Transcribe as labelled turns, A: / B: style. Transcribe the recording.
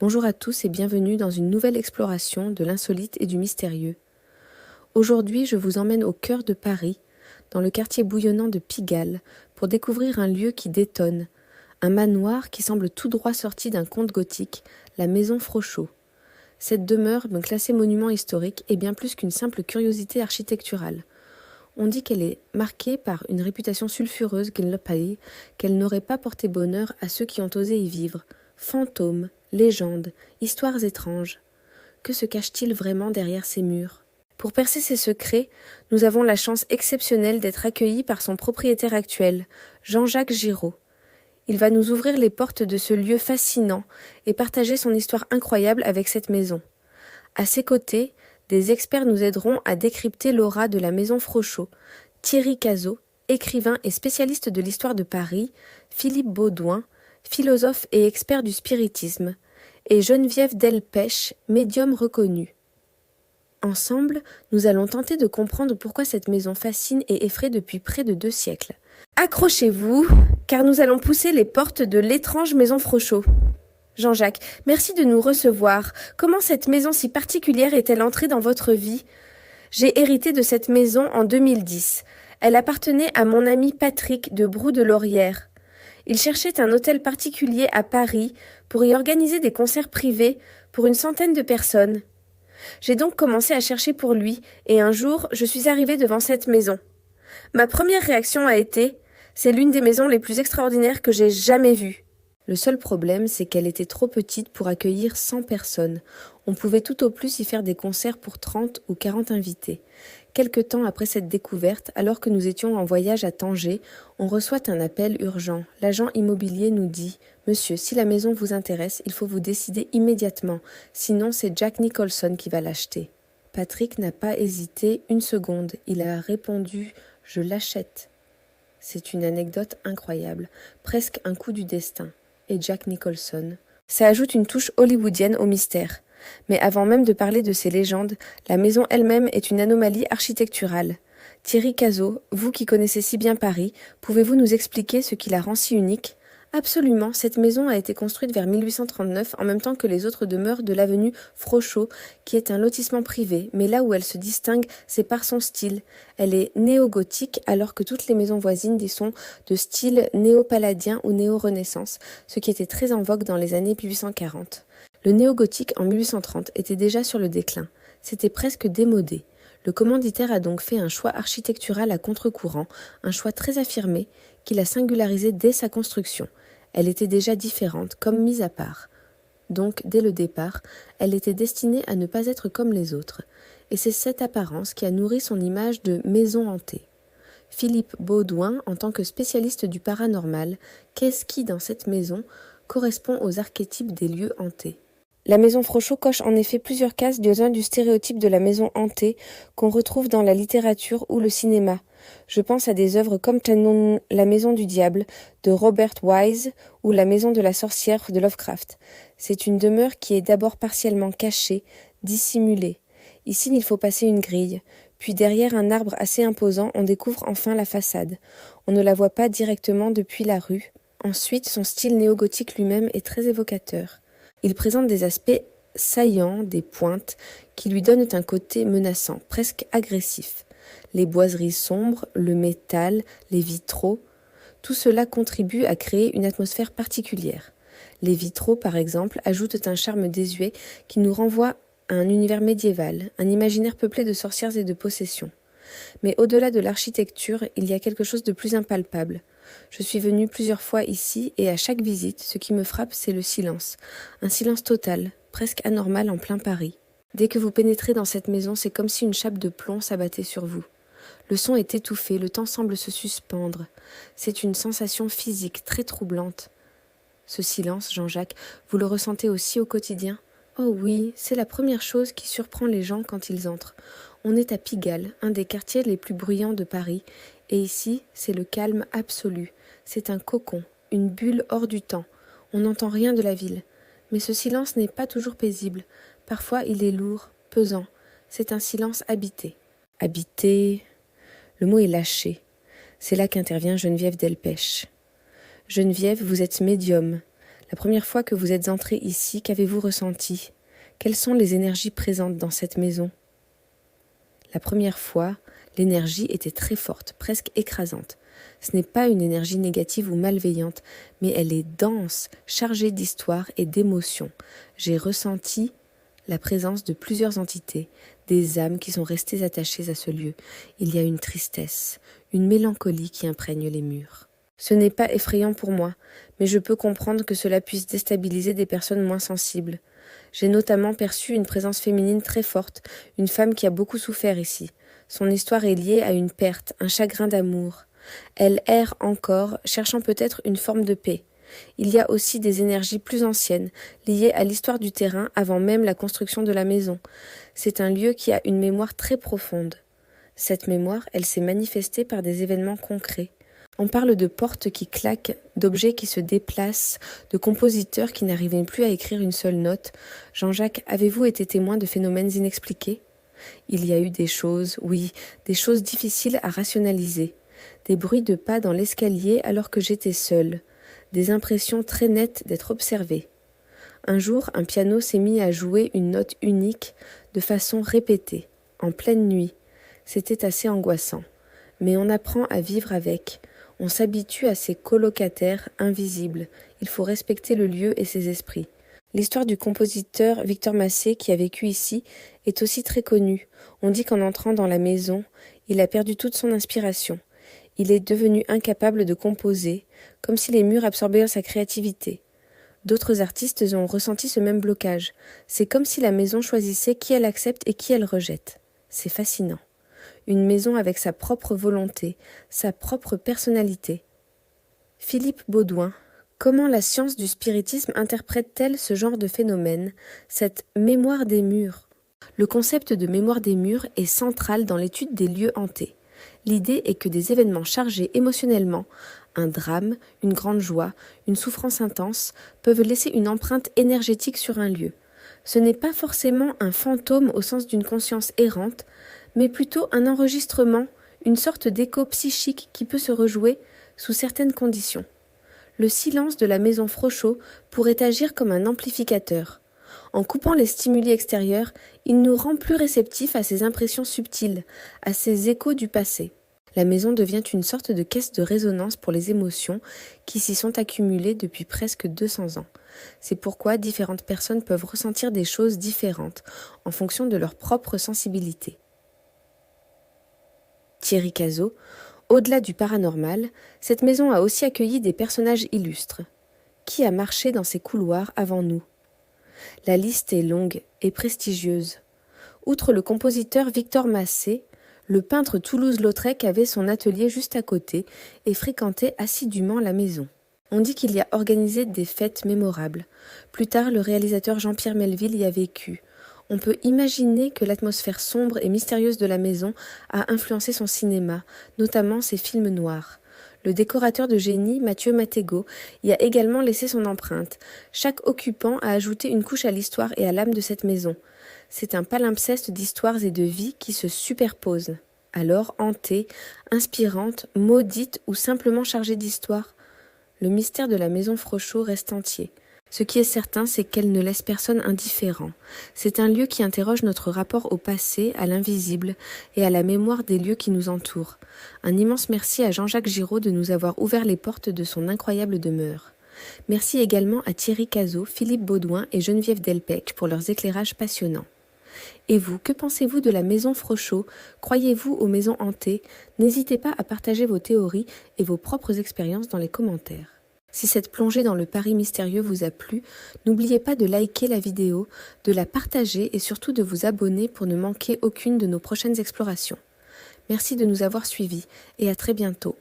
A: Bonjour à tous et bienvenue dans une nouvelle exploration de l'insolite et du mystérieux. Aujourd'hui, je vous emmène au cœur de Paris, dans le quartier bouillonnant de Pigalle, pour découvrir un lieu qui détonne, un manoir qui semble tout droit sorti d'un conte gothique, la maison Frochot. Cette demeure, classée monument historique, est bien plus qu'une simple curiosité architecturale. On dit qu'elle est marquée par une réputation sulfureuse qu'elle n'aurait pas porté bonheur à ceux qui ont osé y vivre. Fantômes, légendes, histoires étranges. Que se cache-t-il vraiment derrière ces murs ? Pour percer ces secrets, nous avons la chance exceptionnelle d'être accueillis par son propriétaire actuel, Jean-Jacques Giraud. Il va nous ouvrir les portes de ce lieu fascinant et partager son histoire incroyable avec cette maison. À ses côtés, des experts nous aideront à décrypter l'aura de la maison Frochot. Thierry Cazot, écrivain et spécialiste de l'histoire de Paris, Philippe Baudouin, philosophe et expert du spiritisme, et Geneviève Delpech, médium reconnue. Ensemble, nous allons tenter de comprendre pourquoi cette maison fascine et effraie depuis près de 2 siècles. Accrochez-vous, car nous allons pousser les portes de l'étrange maison Frochot. Jean-Jacques, merci de nous recevoir. Comment cette maison si particulière est-elle entrée dans votre vie ? J'ai hérité de cette maison en 2010. Elle appartenait à mon ami Patrick de Brou-de-Laurière. Il cherchait un hôtel particulier à Paris pour y organiser des concerts privés pour une centaine de personnes. J'ai donc commencé à chercher pour lui et un jour, je suis arrivée devant cette maison. Ma première réaction a été « c'est l'une des maisons les plus extraordinaires que j'ai jamais vues ». Le seul problème, c'est qu'elle était trop petite pour accueillir 100 personnes. On pouvait tout au plus y faire des concerts pour 30 ou 40 invités. Quelque temps après cette découverte, alors que nous étions en voyage à Tanger, on reçoit un appel urgent. L'agent immobilier nous dit « Monsieur, si la maison vous intéresse, il faut vous décider immédiatement. Sinon, c'est Jack Nicholson qui va l'acheter. » Patrick n'a pas hésité une seconde. Il a répondu « Je l'achète ». C'est une anecdote incroyable, presque un coup du destin. Et Jack Nicholson. Ça ajoute une touche hollywoodienne au mystère. Mais avant même de parler de ces légendes, la maison elle-même est une anomalie architecturale. Thierry Cazot, vous qui connaissez si bien Paris, pouvez-vous nous expliquer ce qui la rend si unique ? Absolument, cette maison a été construite vers 1839 en même temps que les autres demeures de l'avenue Frochot, qui est un lotissement privé, mais là où elle se distingue, c'est par son style. Elle est néo-gothique alors que toutes les maisons voisines y sont de style néo-palladien ou néo-renaissance, ce qui était très en vogue dans les années 1840. Le néo-gothique en 1830 était déjà sur le déclin, c'était presque démodé. Le commanditaire a donc fait un choix architectural à contre-courant, un choix très affirmé, qu'il a singularisé dès sa construction. Elle était déjà différente, comme mise à part. Donc, dès le départ, elle était destinée à ne pas être comme les autres. Et c'est cette apparence qui a nourri son image de maison hantée. Philippe Baudouin, en tant que spécialiste du paranormal, qu'est-ce qui, dans cette maison, correspond aux archétypes des lieux hantés ? La maison Frochot coche en effet plusieurs cases du stéréotype de la maison hantée qu'on retrouve dans la littérature ou le cinéma. Je pense à des œuvres comme La maison du diable de Robert Wise ou La maison de la sorcière de Lovecraft. C'est une demeure qui est d'abord partiellement cachée, dissimulée. Ici, il faut passer une grille. Puis derrière un arbre assez imposant, on découvre enfin la façade. On ne la voit pas directement depuis la rue. Ensuite, son style néo-gothique lui-même est très évocateur. Il présente des aspects saillants, des pointes, qui lui donnent un côté menaçant, presque agressif. Les boiseries sombres, le métal, les vitraux, tout cela contribue à créer une atmosphère particulière. Les vitraux, par exemple, ajoutent un charme désuet qui nous renvoie à un univers médiéval, un imaginaire peuplé de sorcières et de possessions. Mais au-delà de l'architecture, il y a quelque chose de plus impalpable. Je suis venue plusieurs fois ici et à chaque visite, ce qui me frappe, c'est le silence. Un silence total, presque anormal en plein Paris. Dès que vous pénétrez dans cette maison, c'est comme si une chape de plomb s'abattait sur vous. Le son est étouffé, le temps semble se suspendre. C'est une sensation physique très troublante. Ce silence, Jean-Jacques, vous le ressentez aussi au quotidien ? Oh oui, c'est la première chose qui surprend les gens quand ils entrent. On est à Pigalle, un des quartiers les plus bruyants de Paris, et ici, c'est le calme absolu. C'est un cocon, une bulle hors du temps. On n'entend rien de la ville. Mais ce silence n'est pas toujours paisible. Parfois, il est lourd, pesant. C'est un silence habité. Habité... Le mot est lâché. C'est là qu'intervient Geneviève Delpech. Geneviève, vous êtes médium. La première fois que vous êtes entré ici, qu'avez-vous ressenti? Quelles sont les énergies présentes dans cette maison? La première fois, l'énergie était très forte, presque écrasante. Ce n'est pas une énergie négative ou malveillante, mais elle est dense, chargée d'histoire et d'émotions. J'ai ressenti la présence de plusieurs entités, des âmes qui sont restées attachées à ce lieu. Il y a une tristesse, une mélancolie qui imprègne les murs. Ce n'est pas effrayant pour moi, mais je peux comprendre que cela puisse déstabiliser des personnes moins sensibles. J'ai notamment perçu une présence féminine très forte, une femme qui a beaucoup souffert ici. Son histoire est liée à une perte, un chagrin d'amour. Elle erre encore, cherchant peut-être une forme de paix. Il y a aussi des énergies plus anciennes, liées à l'histoire du terrain avant même la construction de la maison. C'est un lieu qui a une mémoire très profonde. Cette mémoire, elle s'est manifestée par des événements concrets. On parle de portes qui claquent, d'objets qui se déplacent, de compositeurs qui n'arrivaient plus à écrire une seule note. Jean-Jacques, avez-vous été témoin de phénomènes inexpliqués? Il y a eu des choses, oui, des choses difficiles à rationaliser. Des bruits de pas dans l'escalier alors que j'étais seule. Des impressions très nettes d'être observée. Un jour, un piano s'est mis à jouer une note unique, de façon répétée, en pleine nuit. C'était assez angoissant. Mais on apprend à vivre avec. On s'habitue à ces colocataires invisibles. Il faut respecter le lieu et ses esprits. L'histoire du compositeur Victor Massé, qui a vécu ici, est aussi très connue. On dit qu'en entrant dans la maison, il a perdu toute son inspiration. Il est devenu incapable de composer, comme si les murs absorbaient sa créativité. D'autres artistes ont ressenti ce même blocage. C'est comme si la maison choisissait qui elle accepte et qui elle rejette. C'est fascinant. Une maison avec sa propre volonté, sa propre personnalité. Philippe Baudouin, comment la science du spiritisme interprète-t-elle ce genre de phénomène, cette mémoire des murs? Le concept de mémoire des murs est central dans l'étude des lieux hantés. L'idée est que des événements chargés émotionnellement, un drame, une grande joie, une souffrance intense, peuvent laisser une empreinte énergétique sur un lieu. Ce n'est pas forcément un fantôme au sens d'une conscience errante, mais plutôt un enregistrement, une sorte d'écho psychique qui peut se rejouer sous certaines conditions. Le silence de la maison Frochot pourrait agir comme un amplificateur. En coupant les stimuli extérieurs, il nous rend plus réceptifs à ces impressions subtiles, à ces échos du passé. La maison devient une sorte de caisse de résonance pour les émotions qui s'y sont accumulées depuis presque 200 ans. C'est pourquoi différentes personnes peuvent ressentir des choses différentes en fonction de leur propre sensibilité. Thierry Cazot, au-delà du paranormal, cette maison a aussi accueilli des personnages illustres. Qui a marché dans ces couloirs avant nous? La liste est longue et prestigieuse. Outre le compositeur Victor Massé, le peintre Toulouse-Lautrec avait son atelier juste à côté et fréquentait assidûment la maison. On dit qu'il y a organisé des fêtes mémorables. Plus tard, le réalisateur Jean-Pierre Melville y a vécu. On peut imaginer que l'atmosphère sombre et mystérieuse de la maison a influencé son cinéma, notamment ses films noirs. Le décorateur de génie, Mathieu Mattego, y a également laissé son empreinte. Chaque occupant a ajouté une couche à l'histoire et à l'âme de cette maison. C'est un palimpseste d'histoires et de vies qui se superposent. Alors, hantée, inspirante, maudite ou simplement chargée d'histoire, le mystère de la maison Frochot reste entier. Ce qui est certain, c'est qu'elle ne laisse personne indifférent. C'est un lieu qui interroge notre rapport au passé, à l'invisible et à la mémoire des lieux qui nous entourent. Un immense merci à Jean-Jacques Giraud de nous avoir ouvert les portes de son incroyable demeure. Merci également à Thierry Cazot, Philippe Baudouin et Geneviève Delpech pour leurs éclairages passionnants. Et vous, que pensez-vous de la maison Frochot? Croyez-vous aux maisons hantées? N'hésitez pas à partager vos théories et vos propres expériences dans les commentaires. Si cette plongée dans le Paris mystérieux vous a plu, n'oubliez pas de liker la vidéo, de la partager et surtout de vous abonner pour ne manquer aucune de nos prochaines explorations. Merci de nous avoir suivis et à très bientôt.